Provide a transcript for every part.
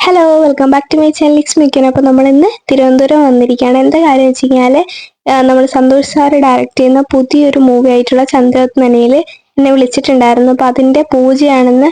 Hello welcome back to my channel ഇക്സ്. അപ്പോൾ നമ്മൾ ഇന്ന് തിരുവനന്തപുരം വന്നിരിക്കുകയാണ്. എന്താ കാര്യം വെച്ച് കഴിഞ്ഞാൽ നമ്മൾ സന്തോഷ് സാറ് ഡയറക്റ്റ് ചെയ്യുന്ന പുതിയൊരു മൂവി ആയിട്ടുള്ള ചന്ദ്രരത്നയിൽ എന്നെ വിളിച്ചിട്ടുണ്ടായിരുന്നു. അപ്പോൾ അതിൻ്റെ പൂജയാണെന്ന്.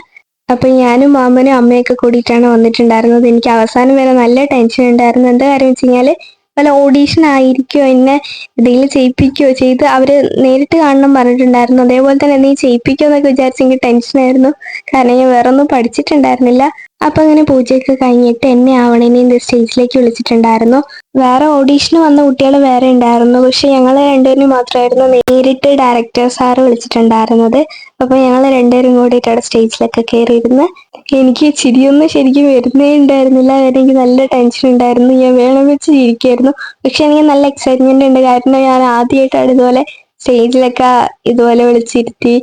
അപ്പോൾ ഞാനും മാമനും അമ്മയൊക്കെ കൂടിയിട്ടാണ് വന്നിട്ടുണ്ടായിരുന്നത്. എനിക്ക് അവസാനം വരെ നല്ല ടെൻഷൻ ഉണ്ടായിരുന്നു. എന്താ കാര്യം വെച്ച് കഴിഞ്ഞാൽ വല്ല ഓഡീഷൻ ആയിരിക്കുമോ, എന്നെ എന്തെങ്കിലും ചെയ്യിപ്പിക്കുകയോ ചെയ്ത് അവർ നേരിട്ട് കാണണം പറഞ്ഞിട്ടുണ്ടായിരുന്നു. അതേപോലെ തന്നെ എന്തെങ്കിലും ചെയ്യിപ്പിക്കുമോ എന്നൊക്കെ വിചാരിച്ച് എനിക്ക് ടെൻഷനായിരുന്നു. കാരണം ഞാൻ വേറെ ഒന്നും പഠിച്ചിട്ടുണ്ടായിരുന്നില്ല. അപ്പൊ അങ്ങനെ പൂജയൊക്കെ കഴിഞ്ഞിട്ട് എന്നെ ആവണേനെ സ്റ്റേജിലേക്ക് വിളിച്ചിട്ടുണ്ടായിരുന്നു. വേറെ ഓഡീഷന് വന്ന കുട്ടികൾ വേറെ ഉണ്ടായിരുന്നു, പക്ഷെ ഞങ്ങൾ രണ്ടുപേരും മാത്രമായിരുന്നു നേരിട്ട് ഡയറക്ടർ സാറ് വിളിച്ചിട്ടുണ്ടായിരുന്നത്. അപ്പൊ ഞങ്ങൾ രണ്ടുപേരും കൂടിയിട്ടാണ് സ്റ്റേജിലൊക്കെ കയറിയിരുന്ന്. എനിക്ക് ചിരിയൊന്നും ശരിക്കും വരുന്നേ ഉണ്ടായിരുന്നില്ല. കാരണം എനിക്ക് നല്ല ടെൻഷൻ ഉണ്ടായിരുന്നു. ഞാൻ വേണം വെച്ച് ചിരിക്കായിരുന്നു. പക്ഷെ എനിക്ക് നല്ല എക്സൈറ്റ്മെന്റ് ഉണ്ട്. കാരണം ഞാൻ ആദ്യമായിട്ടാണ് ഇതുപോലെ സ്റ്റേജിലൊക്കെ ഇതുപോലെ വിളിച്ചിരുത്തി.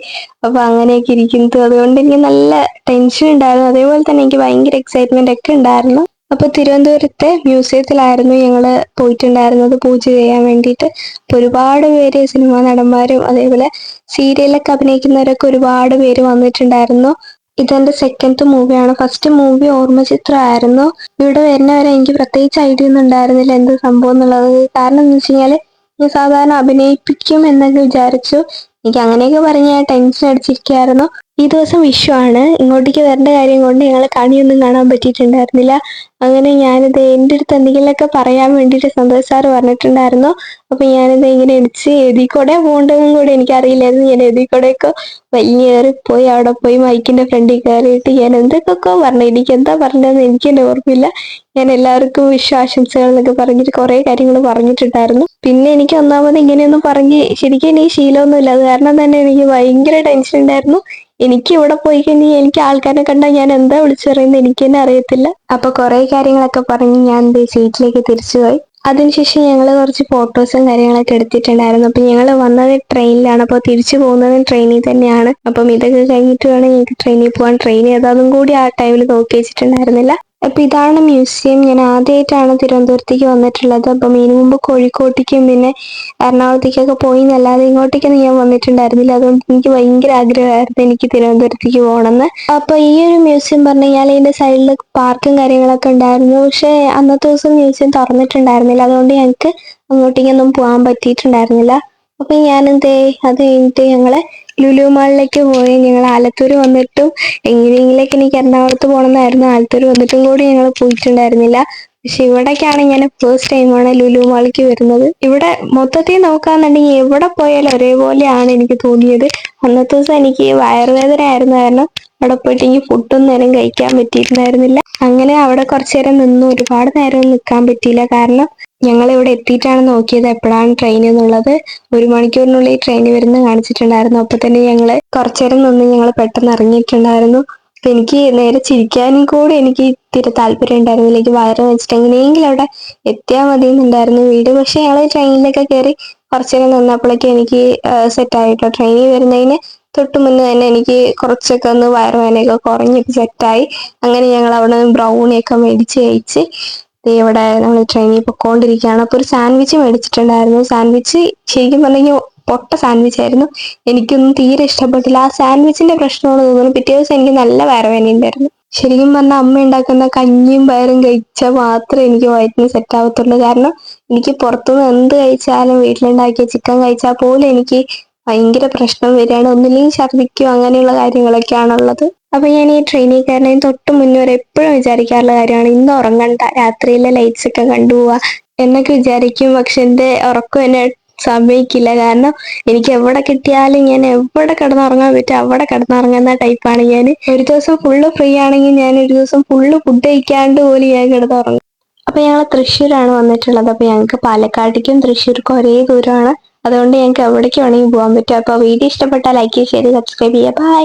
അപ്പൊ അങ്ങനെയൊക്കെ ഇരിക്കുന്നത്, അതുകൊണ്ട് എനിക്ക് നല്ല ടെൻഷൻ ഉണ്ടായിരുന്നു. അതേപോലെ തന്നെ എനിക്ക് ഭയങ്കര എക്സൈറ്റ്മെന്റ് ഒക്കെ ഉണ്ടായിരുന്നു. അപ്പൊ തിരുവനന്തപുരത്തെ മ്യൂസിയത്തിലായിരുന്നു ഞങ്ങൾ പോയിട്ടുണ്ടായിരുന്നത് പൂജ ചെയ്യാൻ വേണ്ടിയിട്ട്. അപ്പൊ ഒരുപാട് പേര് സിനിമാ നടന്മാരും അതേപോലെ സീരിയലൊക്കെ അഭിനയിക്കുന്നവരൊക്കെ ഒരുപാട് പേര് വന്നിട്ടുണ്ടായിരുന്നു. ഇതെന്റെ സെക്കൻഡ് മൂവിയാണ്. ഫസ്റ്റ് മൂവി ഓർമ്മചിത്രമായിരുന്നു. ഇവിടെ വരുന്നവരെ എനിക്ക് പ്രത്യേകിച്ച് ഐഡിയ ഒന്നും ഉണ്ടായിരുന്നില്ല എന്ത് സംഭവം എന്നുള്ളത്. കാരണം എന്ന് വെച്ച് കഴിഞ്ഞാൽ ഞാൻ സാധാരണ അഭിനയിപ്പിക്കും എന്നൊക്കെ വിചാരിച്ചു. എനിക്ക് അങ്ങനെയൊക്കെ പറഞ്ഞ് ഞാൻ ടെൻഷൻ അടിച്ചിരിക്കുകയായിരുന്നു. ഈ ദിവസം വിഷു ആണ്. ഇങ്ങോട്ടേക്ക് വരേണ്ട കാര്യം കൊണ്ട് ഞങ്ങൾ കണിയൊന്നും കാണാൻ പറ്റിയിട്ടുണ്ടായിരുന്നില്ല. അങ്ങനെ ഞാനിത് എൻ്റെ അടുത്ത് എന്തെങ്കിലുമൊക്കെ പറയാൻ വേണ്ടിയിട്ട് സന്തോഷ് സാറ് പറഞ്ഞിട്ടുണ്ടായിരുന്നു. അപ്പൊ ഞാനിത് ഇങ്ങനെ എണിച്ച് എഴുതിക്കൂടെ പോകേണ്ടതും കൂടെ എനിക്കറിയില്ലായിരുന്നു. ഞാൻ എഴുതിക്കൂടെയൊക്കെ വലിയേറിപ്പോയി അവിടെ പോയി മൈക്കിന്റെ ഫ്രണ്ടിൽ കയറിയിട്ട് ഞാൻ എന്തൊക്കെ പറഞ്ഞു. എനിക്ക് എന്താ പറഞ്ഞതെന്ന് എനിക്ക് തന്നെ ഓർമ്മയില്ല. ഞാൻ എല്ലാവർക്കും വിശ്വാസംസകൾ എന്നൊക്കെ പറഞ്ഞിട്ട് കുറെ കാര്യങ്ങൾ പറഞ്ഞിട്ടുണ്ടായിരുന്നു. പിന്നെ എനിക്ക് ഒന്നാമത് ഇങ്ങനെയൊന്നും പറഞ്ഞ് ശരിക്കും എനിക്ക് ശീലമൊന്നുമില്ല. അത് കാരണം തന്നെ എനിക്ക് ഭയങ്കര ടെൻഷൻ ഉണ്ടായിരുന്നു. എനിക്ക് ഇവിടെ പോയി കഴിഞ്ഞാൽ എനിക്ക് ആൾക്കാരെ കണ്ടാൽ ഞാൻ എന്താ വിളിച്ചു പറയുന്നത് എനിക്ക് തന്നെ അറിയത്തില്ല. അപ്പൊ കുറെ കാര്യങ്ങളൊക്കെ പറഞ്ഞ് ഞാൻ സീറ്റിലേക്ക് തിരിച്ചുപോയി. അതിനുശേഷം ഞങ്ങൾ കുറച്ച് ഫോട്ടോസും കാര്യങ്ങളൊക്കെ എടുത്തിട്ടുണ്ടായിരുന്നു. അപ്പൊ ഞങ്ങൾ വന്നത് ട്രെയിനിലാണ്. അപ്പോൾ തിരിച്ചു പോകുന്നത് ട്രെയിനിൽ തന്നെയാണ്. അപ്പം ഇതൊക്കെ കഴിഞ്ഞിട്ട് വേണം ഞങ്ങൾക്ക് ട്രെയിനിൽ പോകാൻ. ട്രെയിൻ ഏതാണെന്നും കൂടി ആ ടൈമിൽ നോക്കി വെച്ചിട്ടുണ്ടായിരുന്നില്ല. അപ്പൊ ഇതാണ് മ്യൂസിയം. ഞാൻ ആദ്യമായിട്ടാണ് തിരുവനന്തപുരത്തേക്ക് വന്നിട്ടുള്ളത്. അപ്പം ഇതിനു മുമ്പ് കോഴിക്കോട്ടേക്കും പിന്നെ എറണാകുളത്തേക്കൊക്കെ പോയി എന്നല്ലാതെ ഇങ്ങോട്ടേക്കൊന്നും ഞാൻ വന്നിട്ടുണ്ടായിരുന്നില്ല. അതുകൊണ്ട് എനിക്ക് ഭയങ്കര ആഗ്രഹമായിരുന്നു എനിക്ക് തിരുവനന്തപുരത്തേക്ക് പോകണമെന്ന്. അപ്പൊ ഈ ഒരു മ്യൂസിയം പറഞ്ഞു കഴിഞ്ഞാൽ ഇതിന്റെ സൈഡിൽ പാർക്കും കാര്യങ്ങളൊക്കെ ഉണ്ടായിരുന്നു. പക്ഷെ അന്നത്തെ ദിവസം മ്യൂസിയം തുറന്നിട്ടുണ്ടായിരുന്നില്ല. അതുകൊണ്ട് ഞങ്ങൾക്ക് അങ്ങോട്ടേക്കൊന്നും പോകാൻ പറ്റിയിട്ടുണ്ടായിരുന്നില്ല. അപ്പൊ ഞാനെന്തേ അത് കഴിഞ്ഞിട്ട് ഞങ്ങള് ലുലു മാളിലേക്ക് പോയി. ഞങ്ങൾ ആലത്തൂർ വന്നിട്ടും എങ്ങനെയെങ്കിലൊക്കെ എനിക്ക് എറണാകുളത്ത് പോകണമെന്നായിരുന്നു. ആലത്തൂർ വന്നിട്ടും കൂടി ഞങ്ങൾ പോയിട്ടുണ്ടായിരുന്നില്ല. പക്ഷെ ഇവിടേക്കാണ് ഞാൻ ഫസ്റ്റ് ടൈമാണ് ലുലു മാളിലേക്ക് വരുന്നത്. ഇവിടെ മൊത്തത്തിൽ നോക്കാന്നുണ്ടെങ്കിൽ എവിടെ പോയാലും ഒരേപോലെയാണ് എനിക്ക് തോന്നിയത്. അന്നത്തെ ദിവസം എനിക്ക് വയറുവേദന ആയിരുന്നു. കാരണം അവിടെ പോയിട്ട് എനിക്ക് ഫുഡൊന്നും നേരം കഴിക്കാൻ പറ്റിയിട്ടുണ്ടായിരുന്നില്ല. അങ്ങനെ അവിടെ കുറച്ചു നേരം നിന്നു. ഒരുപാട് നേരം നിൽക്കാൻ പറ്റിയില്ല. കാരണം ഞങ്ങൾ ഇവിടെ എത്തിയിട്ടാണ് നോക്കിയത് എപ്പോഴാണ് ട്രെയിൻ എന്നുള്ളത്. 1 മണിക്കൂറിനുള്ളിൽ ട്രെയിൻ വരുന്ന കാണിച്ചിട്ടുണ്ടായിരുന്നു. അപ്പൊ തന്നെ ഞങ്ങള് കുറച്ചേരം നിന്ന് ഞങ്ങൾ പെട്ടെന്ന് ഇറങ്ങിയിട്ടുണ്ടായിരുന്നു. അപ്പൊ എനിക്ക് നേരെ ചിരിക്കാനും കൂടി എനിക്ക് തീരെ താല്പര്യം ഉണ്ടായിരുന്നില്ല. എനിക്ക് വയറ് വെച്ചിട്ട് എങ്ങനെയെങ്കിലും അവിടെ എത്തിയാൽ മതി എന്നുണ്ടായിരുന്നു വീട്. പക്ഷെ ഞങ്ങൾ ട്രെയിനിലൊക്കെ കയറി കുറച്ചേരം നിന്നപ്പോഴേക്കും എനിക്ക് സെറ്റ് ആയിട്ടോ. ട്രെയിനിൽ വരുന്നതിന് തൊട്ട് മുന്നേ തന്നെ എനിക്ക് കുറച്ചൊക്കെ ഒന്ന് വയറുവേദനയൊക്കെ കുറഞ്ഞിട്ട് സെറ്റായി. അങ്ങനെ ഞങ്ങൾ അവിടെ നിന്ന് ബ്രൗണിയൊക്കെ മേടിച്ച് കഴിച്ച് ഇവിടെ നമ്മൾ ട്രെയിനിൽ പൊക്കോണ്ടിരിക്കുകയാണ്. അപ്പോൾ ഒരു സാൻഡ്വിച്ച് മേടിച്ചിട്ടുണ്ടായിരുന്നു. സാൻഡ്വിച്ച് ശരിക്കും പറഞ്ഞു കഴിഞ്ഞാൽ പൊട്ട സാൻഡ്വിച്ച് ആയിരുന്നു. എനിക്കൊന്നും തീരെ ഇഷ്ടപ്പെട്ടില്ല. ആ സാൻഡ്വിച്ചിന്റെ പ്രശ്നമാണ് തോന്നുന്നു. പിറ്റേ ദിവസം എനിക്ക് നല്ല വയറുവേദന ഉണ്ടായിരുന്നു. ശരിക്കും പറഞ്ഞാൽ അമ്മ ഉണ്ടാക്കുന്ന കഞ്ഞിയും പയറും കഴിച്ചാൽ മാത്രമേ എനിക്ക് വയറ്റിന് സെറ്റ് ആവത്തുള്ളൂ. കാരണം എനിക്ക് പുറത്തുനിന്ന് എന്ത് കഴിച്ചാലും വീട്ടിലുണ്ടാക്കിയ ചിക്കൻ കഴിച്ചാൽ പോലും എനിക്ക് ഭയങ്കര പ്രശ്നം വരികയാണ്. ഒന്നില്ലെങ്കിൽ ഛർദ്ദിക്കും, അങ്ങനെയുള്ള കാര്യങ്ങളൊക്കെയാണുള്ളത്. അപ്പൊ ഞാൻ ഈ ട്രെയിനിൽ കയറുന്നതിന് തൊട്ട് മുന്നേ വരെ എപ്പോഴും വിചാരിക്കാറുള്ള കാര്യമാണ് ഇന്ന് ഉറങ്ങണ്ട, രാത്രിയിലെ ലൈറ്റ്സ് ഒക്കെ കണ്ടുപോവാ എന്നൊക്കെ വിചാരിക്കും. പക്ഷെ എന്റെ ഉറക്കം എന്നെ സമ്മതിക്കില്ല. കാരണം എനിക്ക് എവിടെ കിട്ടിയാലും ഞാൻ എവിടെ കിടന്നുറങ്ങാൻ പറ്റും അവിടെ കിടന്നുറങ്ങുന്ന ടൈപ്പാണ് ഞാൻ. ഒരു ദിവസം ഫുള്ള് ഫ്രീ ആണെങ്കിൽ ഞാൻ ഒരു ദിവസം ഫുള്ള് ഫുഡ് കഴിക്കാണ്ട് പോലും ഞാൻ കിടന്നുറങ്ങും. അപ്പൊ ഞങ്ങൾ തൃശ്ശൂരാണ് വന്നിട്ടുള്ളത്. അപ്പൊ ഞങ്ങൾക്ക് പാലക്കാട്ടേക്കും തൃശ്ശൂർക്കും ഒരേ ദൂരമാണ്. അതുകൊണ്ട് ഞങ്ങൾക്ക് എവിടേക്ക് വേണമെങ്കിൽ പോകാൻ പറ്റും. അപ്പൊ വീഡിയോ ഇഷ്ടപ്പെട്ടാൽ ലൈക്ക്, ഷെയർ, സബ്സ്ക്രൈബ് ചെയ്യുക. ബൈ.